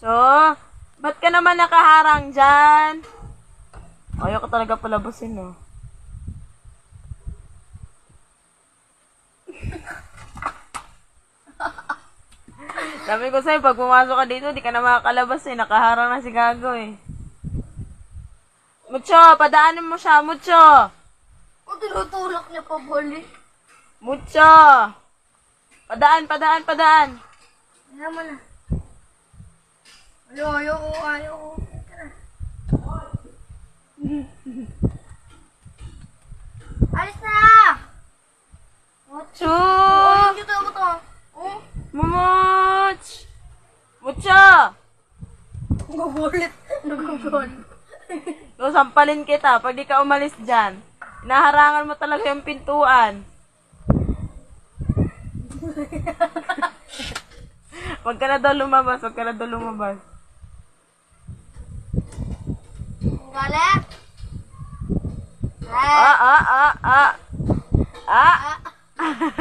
So, ba't ka naman nakaharang dyan? Ayaw ka talaga palabasin, no? Sabi ko sa'yo, pag pumasok ka dito, di ka na makakalabas eh. Nakaharang na si Gago eh. Mucho, padaanin mo siya, Mucho! O, tinutulak niya pa balik. Mucho! Padaan. Ayaw mo na. Ayaw ko. Tara. Alis na! Chu! Oh, dito mo to. Oh, Mumuch! Mucho! nagugulit. So, sampalin kita pag di ka umalis dyan. Inaharangan mo talaga yung pintuan. Huwag ka na daw lumabas. Galit. Ah!